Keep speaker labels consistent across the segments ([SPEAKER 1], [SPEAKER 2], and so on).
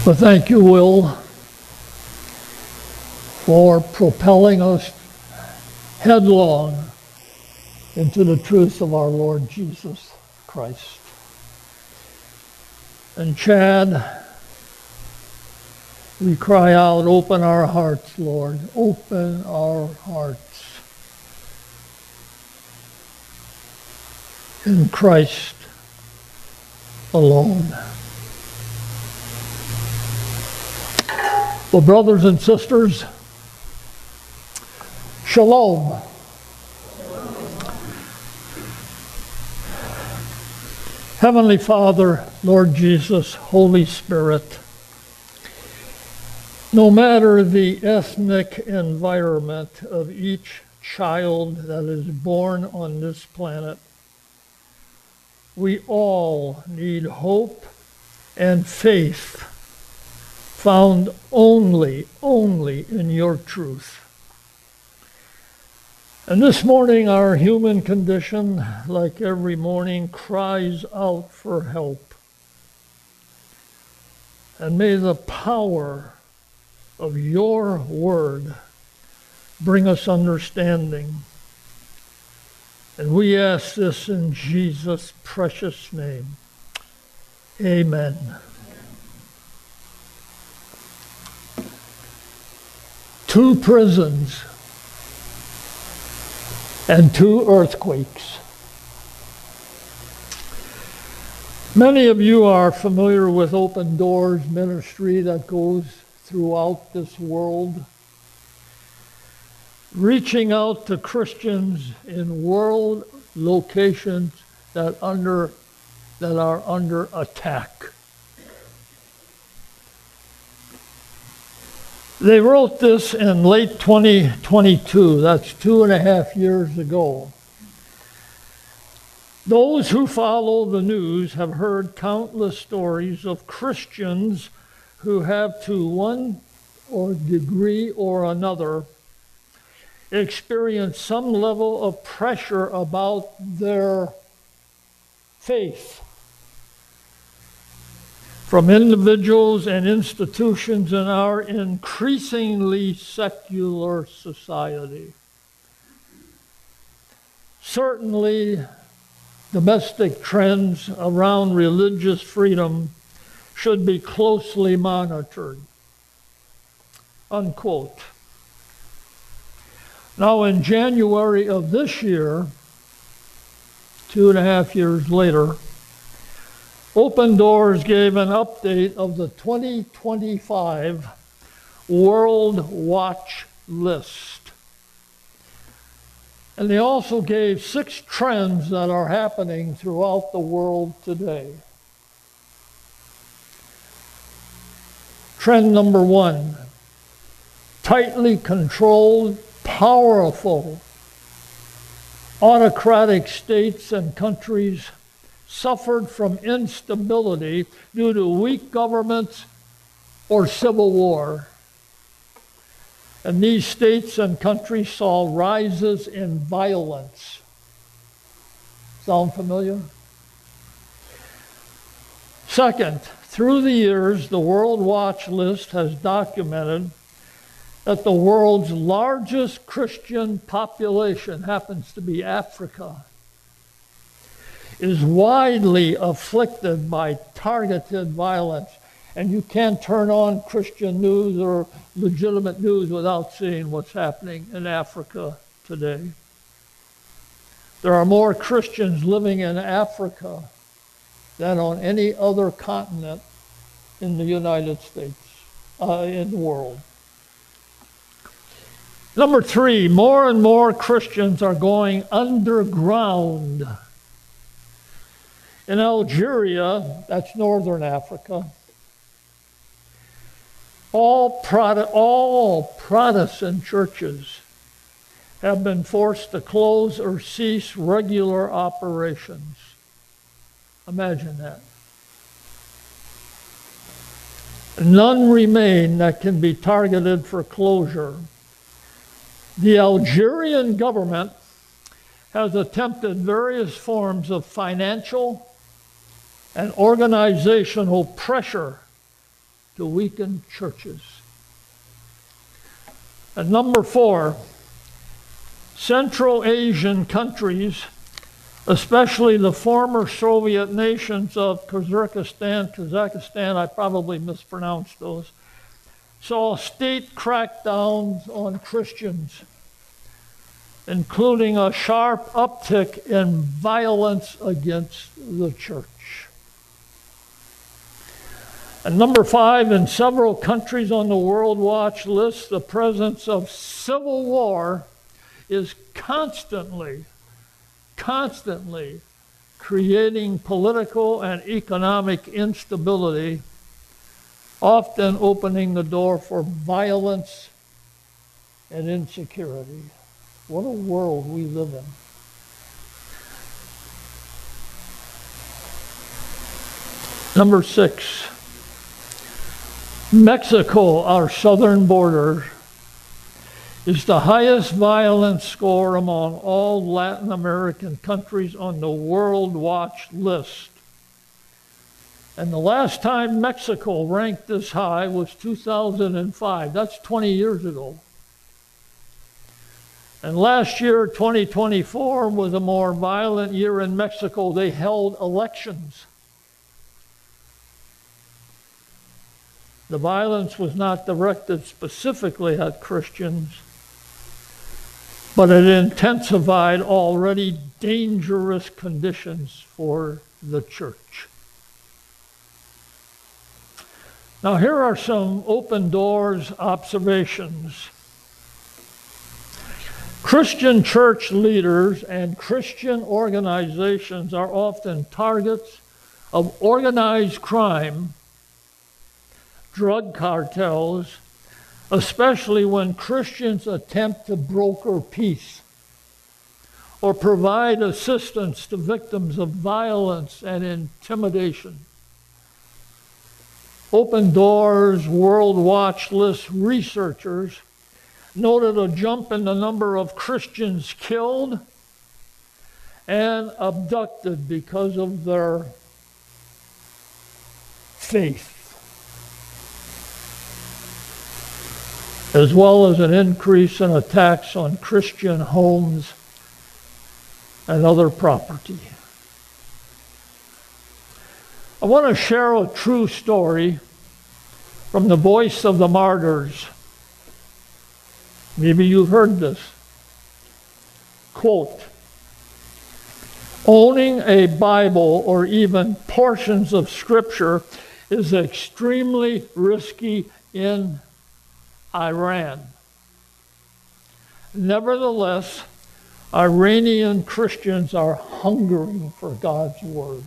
[SPEAKER 1] But thank you, Will, for propelling us headlong into the truth of our Lord Jesus Christ. And Chad, we cry out, open our hearts, Lord. Open our hearts in Christ alone. Well, brothers and sisters, shalom. Heavenly Father, Lord Jesus, Holy Spirit, no matter the ethnic environment of each child that is born on this planet, we all need hope and faith found only in your truth. And this morning, our human condition, like every morning, cries out for help. And may the power of your word bring us understanding. And we ask this in Jesus' precious name. Amen. Two prisons and two earthquakes. Many of you are familiar with Open Doors ministry that goes throughout this world, reaching out to Christians in world locations that are under attack. They wrote this in late 2022, that's 2.5 years ago. Those who follow the news have heard countless stories of Christians who have, to one degree or another, experienced some level of pressure about their faith from individuals and institutions in our increasingly secular society. Certainly, domestic trends around religious freedom should be closely monitored. Unquote. Now, in January of this year, 2.5 years later, Open Doors gave an update of the 2025 World Watch List. And they also gave 6 trends that are happening throughout the world today. Trend number 1, tightly controlled, powerful, autocratic states and countries suffered from instability due to weak governments or civil war. And these states and countries saw rises in violence. Sound familiar? Second, through the years, the World Watch List has documented that the world's largest Christian population happens to be Africa, is widely afflicted by targeted violence. And you can't turn on Christian news or legitimate news without seeing what's happening in Africa today. There are more Christians living in Africa than on any other continent in the United States, in the world. Number 3, more and more Christians are going underground. In Algeria, that's northern Africa, all Protestant churches have been forced to close or cease regular operations. Imagine that. None remain that can be targeted for closure. The Algerian government has attempted various forms of financial and organizational pressure to weaken churches. And number 4, Central Asian countries, especially the former Soviet nations of Kazakhstan, I probably mispronounced those, saw state crackdowns on Christians, including a sharp uptick in violence against the church. And number 5, in several countries on the World Watch list, the presence of civil war is constantly creating political and economic instability, often opening the door for violence and insecurity. What a world we live in. Number 6, Mexico, our southern border, is the highest violence score among all Latin American countries on the World Watch list. And the last time Mexico ranked this high was 2005. That's 20 years ago. And last year, 2024, was a more violent year in Mexico. They held elections. The violence was not directed specifically at Christians, but it intensified already dangerous conditions for the church. Now, here are some open doors observations. Christian church leaders and Christian organizations are often targets of organized crime, drug cartels, especially when Christians attempt to broker peace or provide assistance to victims of violence and intimidation. Open Doors World Watch List researchers noted a jump in the number of Christians killed and abducted because of their faith, as well as an increase in attacks on Christian homes and other property. I want to share a true story from the Voice of the Martyrs. Maybe you've heard this. Quote, owning a Bible or even portions of Scripture is extremely risky in Iran. Nevertheless, Iranian Christians are hungering for God's Word.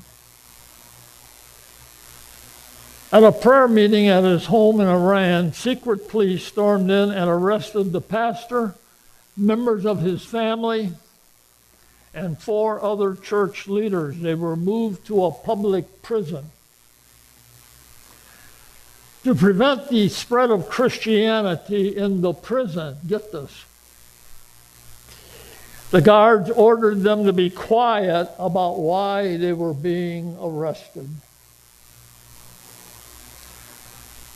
[SPEAKER 1] At a prayer meeting at his home in Iran, secret police stormed in and arrested the pastor, members of his family, and 4 other church leaders. They were moved to a public prison. To prevent the spread of Christianity in the prison, get this, the guards ordered them to be quiet about why they were being arrested.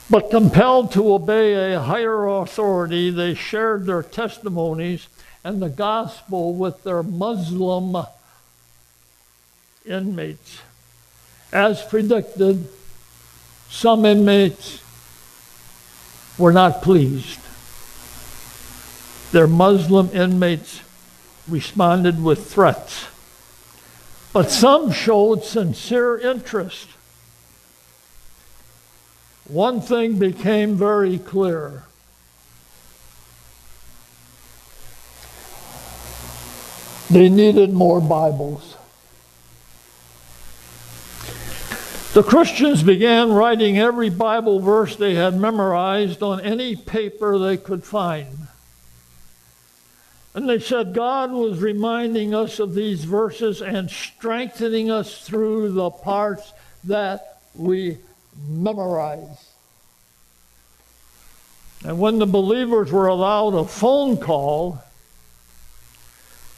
[SPEAKER 1] But compelled to obey a higher authority, they shared their testimonies and the gospel with their Muslim inmates. As predicted, some inmates were not pleased. Their Muslim inmates responded with threats, but some showed sincere interest. One thing became very clear. They needed more Bibles. The Christians began writing every Bible verse they had memorized on any paper they could find. And they said God was reminding us of these verses and strengthening us through the parts that we memorize. And when the believers were allowed a phone call,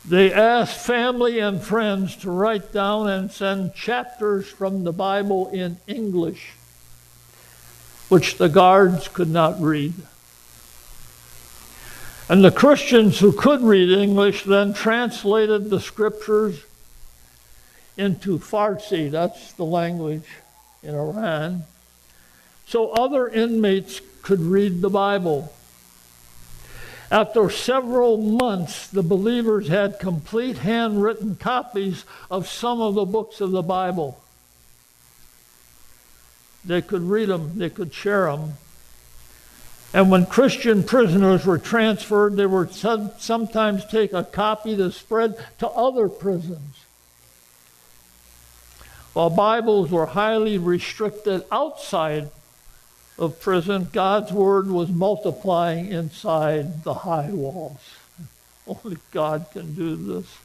[SPEAKER 1] they asked family and friends to write down and send chapters from the Bible in English, which the guards could not read. And the Christians who could read English then translated the scriptures into Farsi, that's the language in Iran, so other inmates could read the Bible. After several months, the believers had complete handwritten copies of some of the books of the Bible. They could read them, they could share them. And when Christian prisoners were transferred, they would sometimes take a copy to spread to other prisons. While Bibles were highly restricted outside of prison, God's word was multiplying inside the high walls. Only God can do this.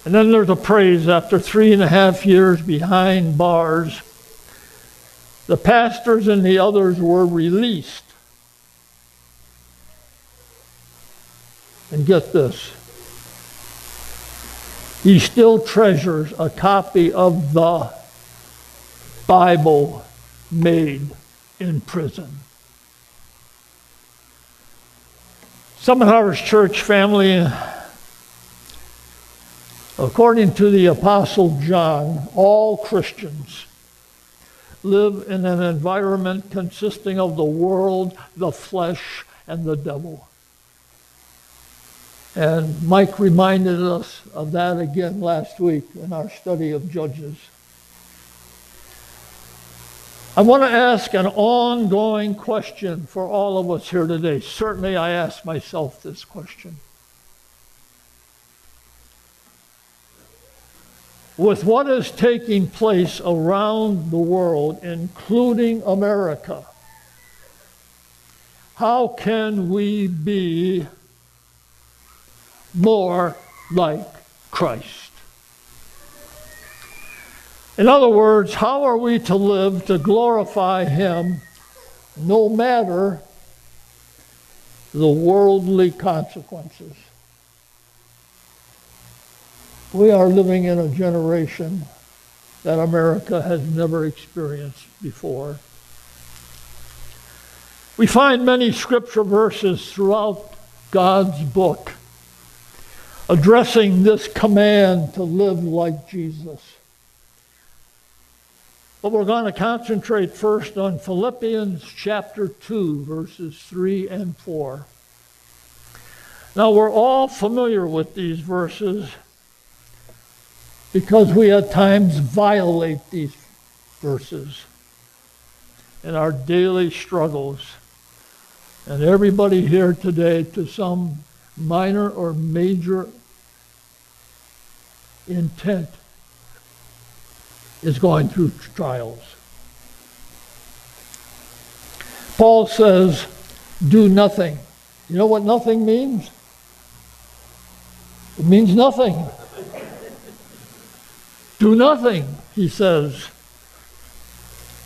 [SPEAKER 1] And then there's a praise. After 3.5 years behind bars, the pastors and the others were released. And get this. He still treasures a copy of the Bible made in prison. Summit Harvest Church family, according to the Apostle John, all Christians live in an environment consisting of the world, the flesh, and the devil. And Mike reminded us of that again last week in our study of Judges. I want to ask an ongoing question for all of us here today. Certainly I ask myself this question. With what is taking place around the world, including America, how can we be more like Christ? In other words, how are we to live to glorify Him no matter the worldly consequences? We are living in a generation that America has never experienced before. We find many scripture verses throughout God's book addressing this command to live like Jesus. But we're going to concentrate first on Philippians chapter 2, verses 3 and 4. Now, we're all familiar with these verses because we at times violate these verses in our daily struggles. And everybody here today, to some minor or major intent, is going through trials. Paul says, do nothing. You know what nothing means? It means nothing. Do nothing, he says,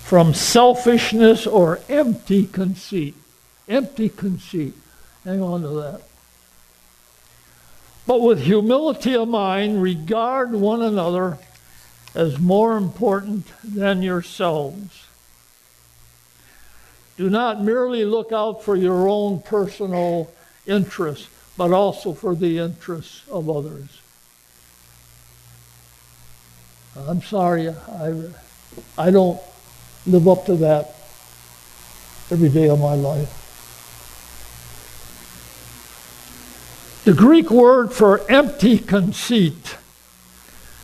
[SPEAKER 1] from selfishness or empty conceit. Empty conceit. Hang on to that. But with humility of mind, regard one another as more important than yourselves. Do not merely look out for your own personal interests, but also for the interests of others. I'm sorry, I don't live up to that every day of my life. The Greek word for empty conceit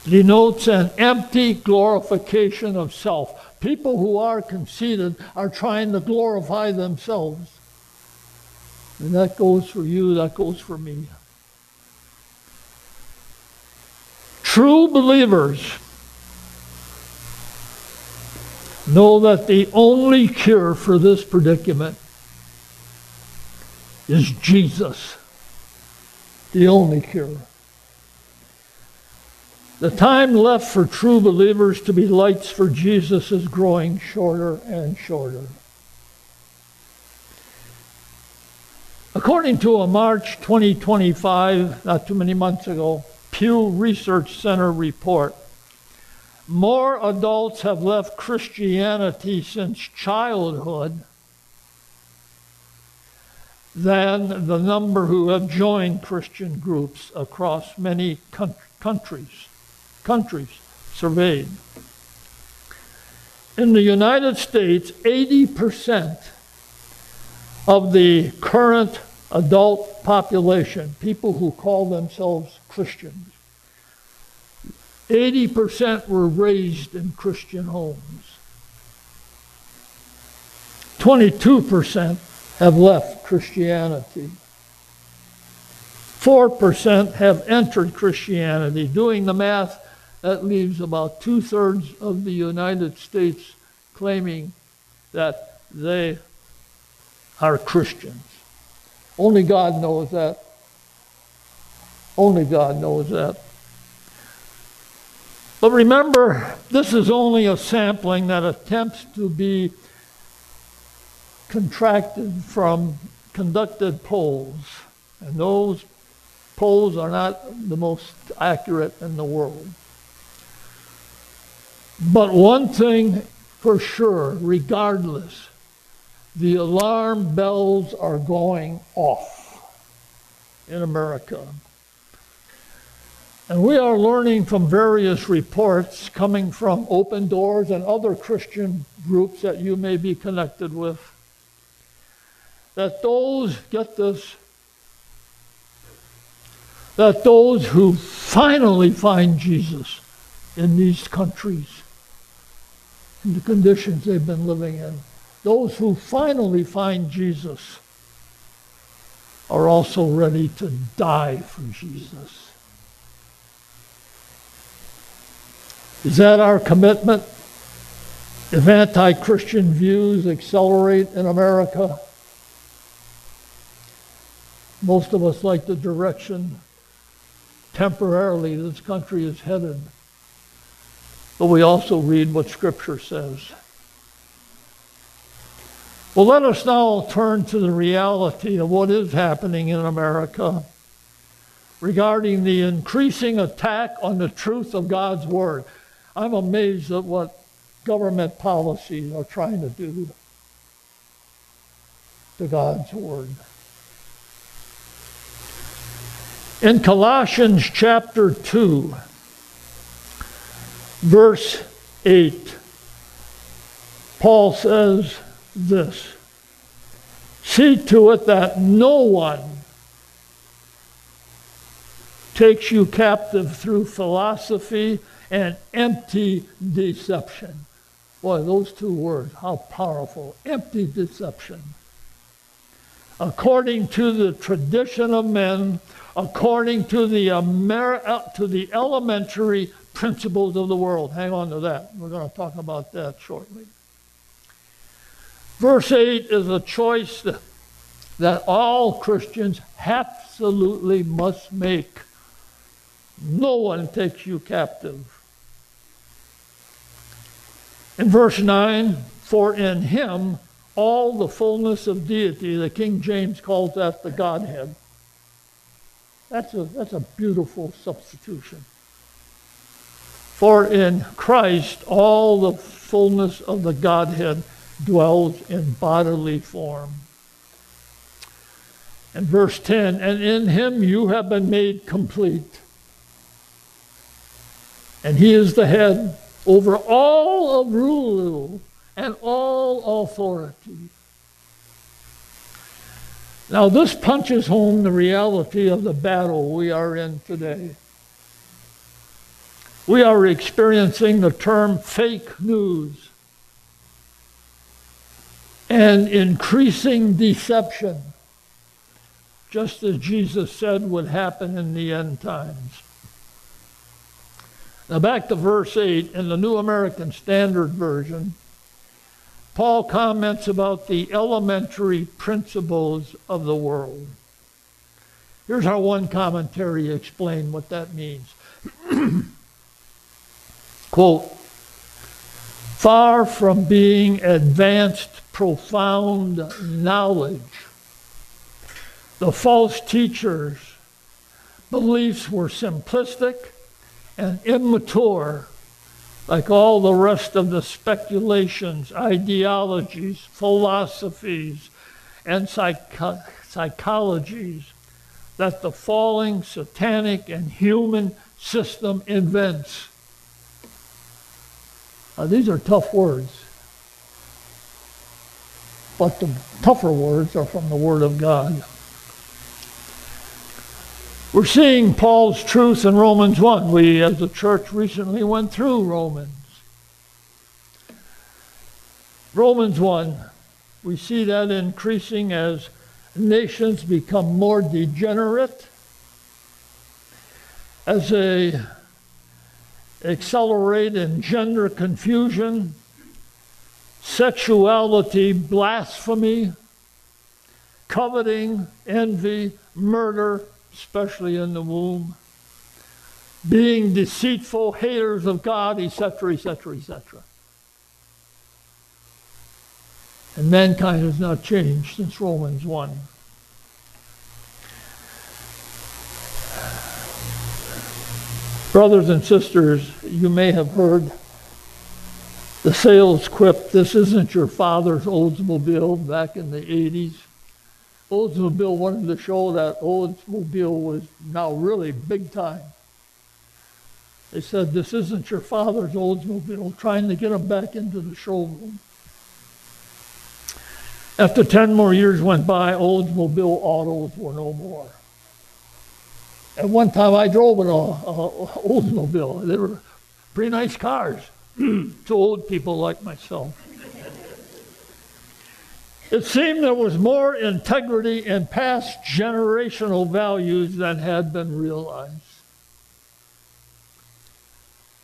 [SPEAKER 1] denotes an empty glorification of self. People who are conceited are trying to glorify themselves. And that goes for you, that goes for me. True believers know that the only cure for this predicament is Jesus. The only cure. The time left for true believers to be lights for Jesus is growing shorter and shorter. According to a March 2025, not too many months ago, Pew Research Center report, more adults have left Christianity since childhood than the number who have joined Christian groups across many countries surveyed. In the United States, 80% of the current adult population, people who call themselves Christians, 80% were raised in Christian homes. 22% have left Christianity. 4% have entered Christianity. Doing the math, that leaves about 2/3 of the United States claiming that they are Christians. Only God knows that. Only God knows that. But remember, this is only a sampling that attempts to be conducted polls. And those polls are not the most accurate in the world. But one thing for sure, regardless, the alarm bells are going off in America. And we are learning from various reports coming from Open Doors and other Christian groups that you may be connected with, that those, get this, that those who finally find Jesus in these countries, in the conditions they've been living in, those who finally find Jesus are also ready to die for Jesus. Is that our commitment? If anti-Christian views accelerate in America, most of us like the direction temporarily this country is headed. But we also read what Scripture says. Well, let us now turn to the reality of what is happening in America regarding the increasing attack on the truth of God's Word. I'm amazed at what government policies are trying to do to God's Word. In Colossians chapter 2, verse 8, Paul says this: "See to it that no one takes you captive through philosophy and empty deception." Boy, those two words, how powerful. Empty deception. According to the tradition of men, according to the elementary principles of the world. Hang on to that. We're going to talk about that shortly. Verse 8 is a choice that all Christians absolutely must make. No one takes you captive. In verse 9, "For in him all the fullness of deity," the King James calls that the Godhead. That's a beautiful substitution. "For in Christ all the fullness of the Godhead dwells in bodily form." And verse 10, "And in him you have been made complete. And he is the head over all of rule and all authority." Now this punches home the reality of the battle we are in today. We are experiencing the term fake news and increasing deception, just as Jesus said would happen in the end times. Now back to verse 8 in the New American Standard Version, Paul comments about the elementary principles of the world. Here's how one commentary explained what that means. Quote, "Far from being advanced, profound knowledge, the false teachers' beliefs were simplistic and immature like all the rest of the speculations, ideologies, philosophies, and psychologies that the falling satanic and human system invents. Now, these are tough words, but the tougher words are from the Word of God. We're seeing Paul's truth in Romans 1. We, as a church, recently went through Romans. Romans 1, we see that increasing as nations become more degenerate, as they accelerate in gender confusion, sexuality, blasphemy, coveting, envy, murder, especially in the womb, being deceitful, haters of God, etc., etc., etc. And mankind has not changed since Romans 1. Brothers and sisters, you may have heard the sales quip, "This isn't your father's Oldsmobile," back in the 80s. Oldsmobile wanted to show that Oldsmobile was now really big time. They said, "This isn't your father's Oldsmobile," trying to get them back into the showroom. After 10 more years went by, Oldsmobile autos were no more. At one time, I drove an Oldsmobile. They were pretty nice cars to old people like myself. It seemed there was more integrity in past generational values than had been realized.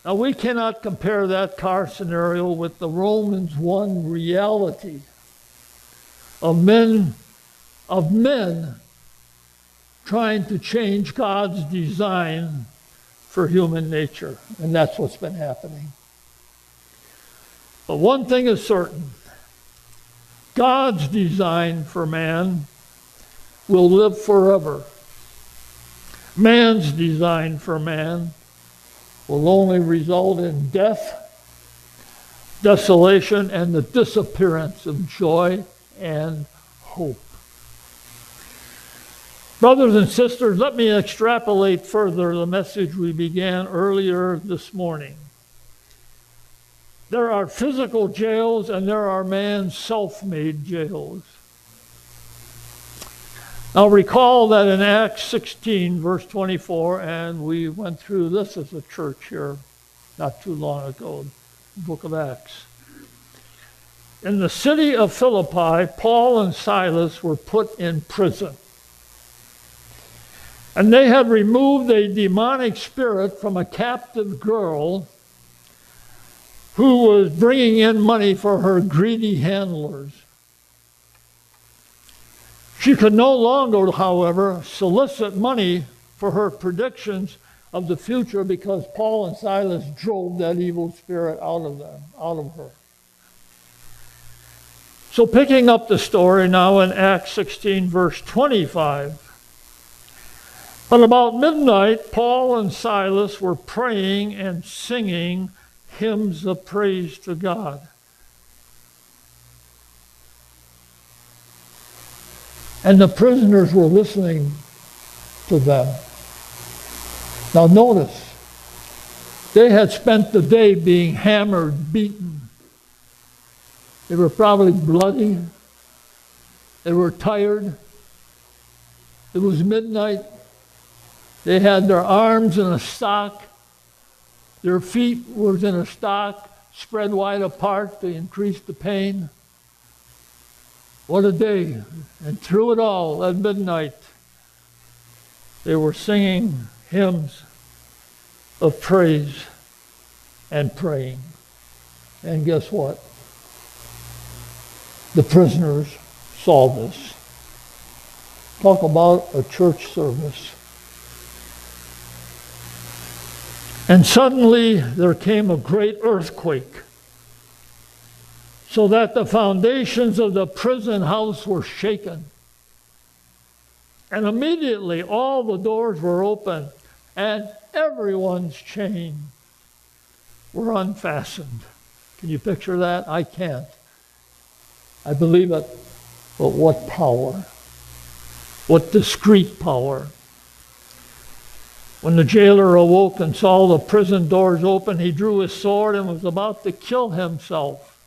[SPEAKER 1] Now, we cannot compare that car scenario with the Romans 1 reality of men trying to change God's design for human nature. And that's what's been happening. But one thing is certain. God's design for man will live forever. Man's design for man will only result in death, desolation, and the disappearance of joy and hope. Brothers and sisters, let me extrapolate further the message we began earlier this morning. There are physical jails and there are man's self-made jails. Now recall that in Acts 16, verse 24, and we went through this as a church here not too long ago, the book of Acts. In the city of Philippi, Paul and Silas were put in prison. And they had removed a demonic spirit from a captive girl who was bringing in money for her greedy handlers. She could no longer, however, solicit money for her predictions of the future because Paul and Silas drove that evil spirit out of her. So picking up the story now in Acts 16, verse 25. But about midnight, Paul and Silas were praying and singing hymns of praise to God. And the prisoners were listening to them. Now notice, they had spent the day being hammered, beaten. They were probably bloody. They were tired. It was midnight. They had their arms in a stock. Their feet were in a stock, spread wide apart to increase the pain. What a day. And through it all, at midnight, they were singing hymns of praise and praying. And guess what? The prisoners saw this. Talk about a church service. And suddenly there came a great earthquake, so that the foundations of the prison house were shaken. And immediately all the doors were open, and everyone's chained were unfastened. Can you picture that? I can't. I believe it. But what power? What discreet power. When the jailer awoke and saw the prison doors open, he drew his sword and was about to kill himself,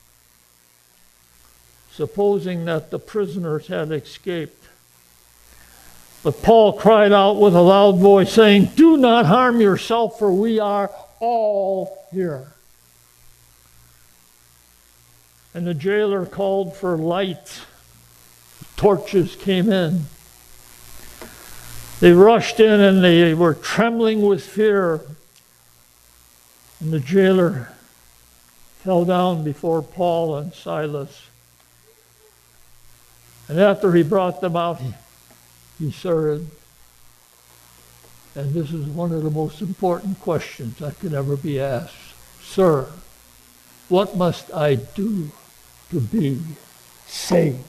[SPEAKER 1] supposing that the prisoners had escaped. But Paul cried out with a loud voice, saying, "Do not harm yourself, for we are all here." And the jailer called for light. Torches came in. They rushed in and they were trembling with fear. And the jailer fell down before Paul and Silas. And after he brought them out, he said, and this is one of the most important questions that could ever be asked, "Sir, what must I do to be saved?"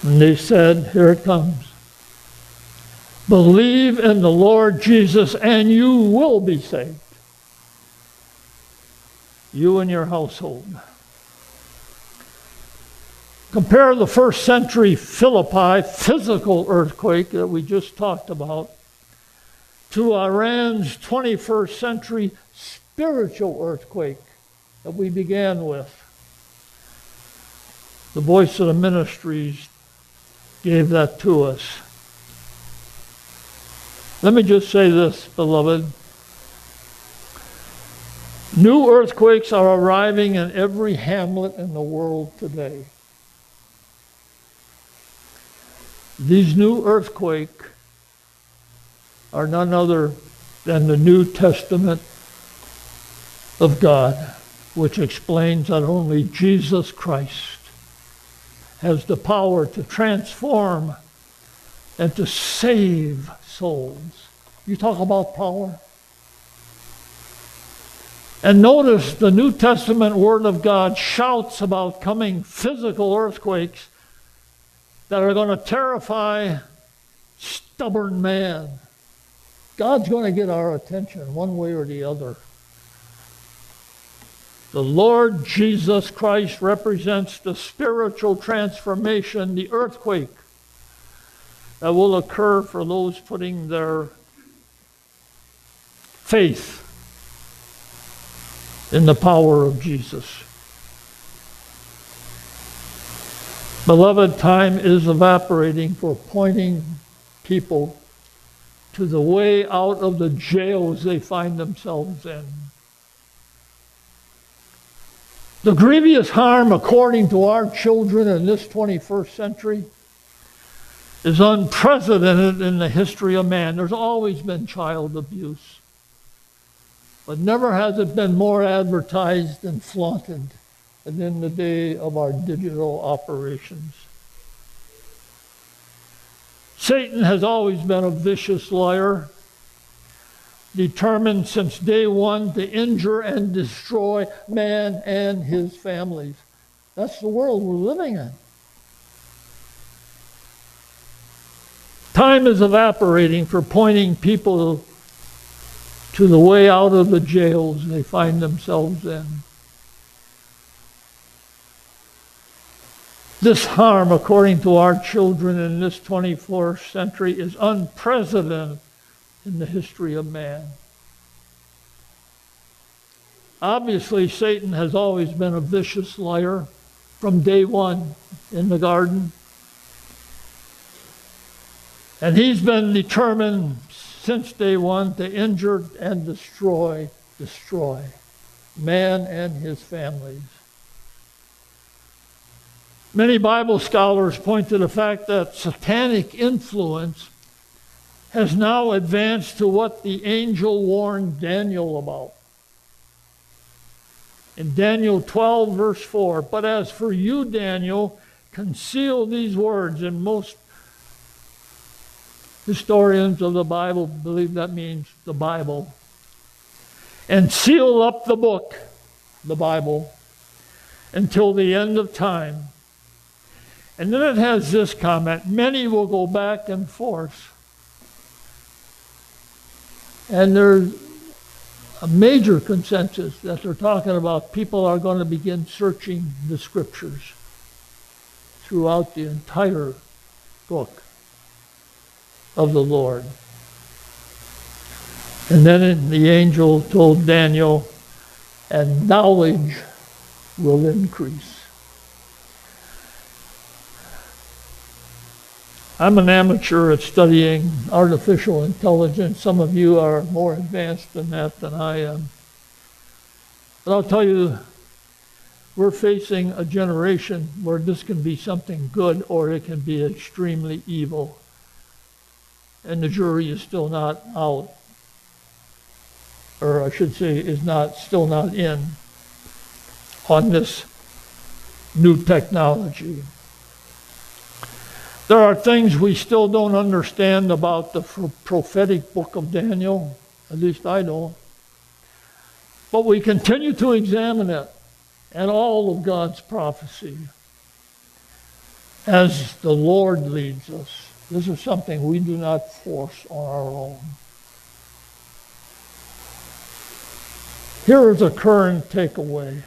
[SPEAKER 1] And they said, here it comes, "Believe in the Lord Jesus and you will be saved, you and your household." Compare the first century Philippi physical earthquake that we just talked about to Iran's 21st century spiritual earthquake that we began with. The Voice of the Ministries gave that to us. Let me just say this, beloved. New earthquakes are arriving in every hamlet in the world today. These new earthquakes are none other than the New Testament of God, which explains that only Jesus Christ has the power to transform and to save souls. You talk about power. And notice the New Testament Word of God shouts about coming physical earthquakes that are going to terrify stubborn man. God's going to get our attention one way or the other. The Lord Jesus Christ represents the spiritual transformation, the earthquake that will occur for those putting their faith in the power of Jesus. Beloved, time is evaporating for pointing people to the way out of the jails they find themselves in. The grievous harm, according to our children in this 21st century, is unprecedented in the history of man. There's always been child abuse, but never has it been more advertised and flaunted than in the day of our digital operations. Satan has always been a vicious liar, determined since day one to injure and destroy man and his families. That's the world we're living in. Time is evaporating for pointing people to the way out of the jails they find themselves in. This harm, according to our children in this 21st century, is unprecedented in the history of man. Obviously, Satan has always been a vicious liar from day one in the garden. And he's been determined since day one to injure and destroy man and his families. Many Bible scholars point to the fact that satanic influence has now advanced to what the angel warned Daniel about. In Daniel 12, verse 4, "But as for you, Daniel, conceal these words," and most historians of the Bible believe that means the Bible, "and seal up the book," the Bible, "until the end of time." And then it has this comment, "Many will go back and forth." And there's a major consensus that they're talking about people are going to begin searching the scriptures throughout the entire book of the Lord. And then the angel told Daniel, and knowledge will increase. I'm an amateur at studying artificial intelligence. Some of you are more advanced than that than I am. But I'll tell you, we're facing a generation where this can be something good or it can be extremely evil. And the jury is still not out. Or I should say, still not in on this new technology. There are things we still don't understand about the prophetic book of Daniel. At least I don't. But we continue to examine it and all of God's prophecy as the Lord leads us. This is something we do not force on our own. Here is a current takeaway.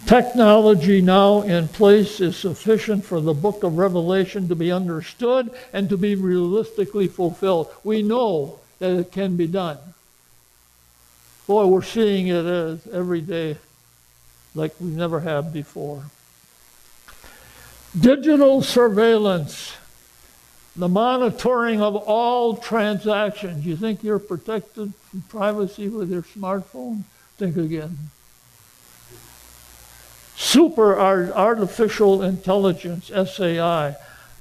[SPEAKER 1] Technology now in place is sufficient for the book of Revelation to be understood and to be realistically fulfilled. We know that it can be done. Boy, we're seeing it every day like we never have before. Digital surveillance, the monitoring of all transactions. You think you're protected from privacy with your smartphone? Think again. Super artificial intelligence, SAI,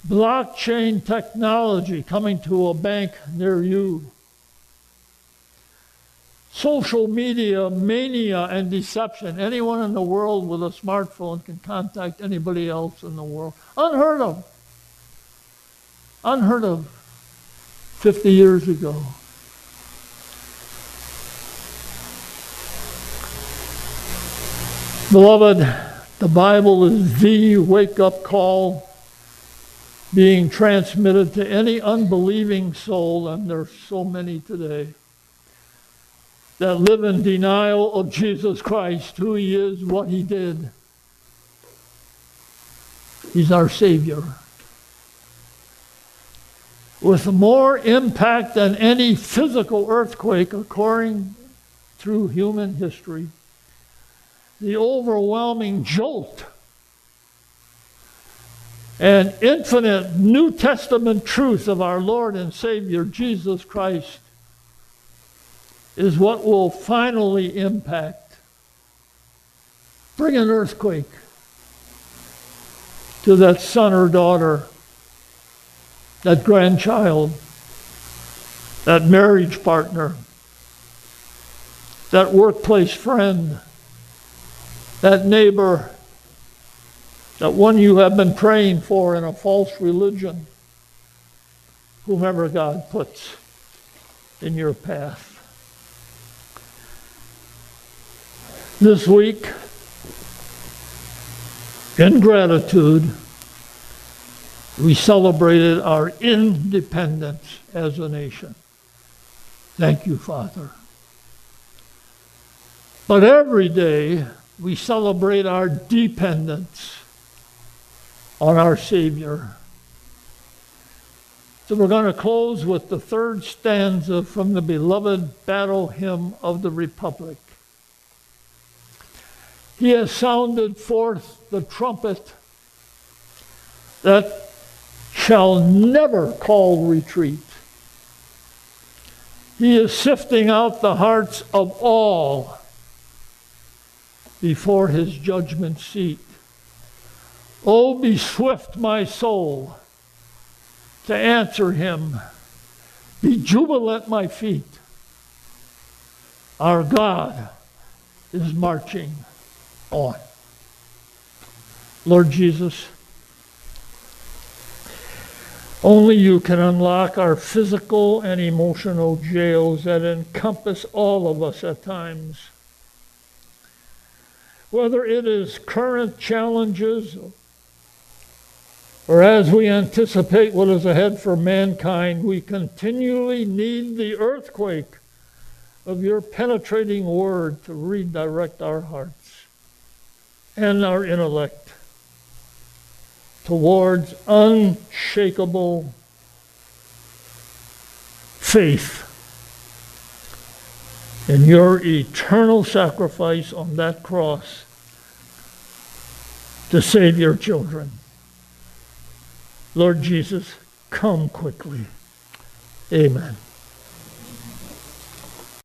[SPEAKER 1] blockchain technology coming to a bank near you. Social media mania and deception. Anyone in the world with a smartphone can contact anybody else in the world. Unheard of. Unheard of 50 years ago. Beloved, the Bible is the wake-up call being transmitted to any unbelieving soul, and there's so many today, that live in denial of Jesus Christ, who He is, what He did. He's our Savior. With more impact than any physical earthquake occurring through human history, the overwhelming jolt and infinite New Testament truth of our Lord and Savior Jesus Christ is what will finally impact, bring an earthquake to that son or daughter, that grandchild, that marriage partner, that workplace friend, that neighbor, that one you have been praying for in a false religion, whomever God puts in your path. This week, in gratitude, we celebrated our independence as a nation. Thank you, Father. But every day, we celebrate our dependence on our Savior. So we're going to close with the third stanza from the beloved battle hymn of the Republic. He has sounded forth the trumpet that shall never call retreat. He is sifting out the hearts of all before His judgment seat. Oh, be swift, my soul, to answer Him. Be jubilant, my feet. Our God is marching on. Lord Jesus, only You can unlock our physical and emotional jails that encompass all of us at times. Whether it is current challenges or as we anticipate what is ahead for mankind, we continually need the earthquake of your penetrating word to redirect our hearts and our intellect towards unshakable faith in your eternal sacrifice on that cross to save your children. Lord Jesus, come quickly. Amen.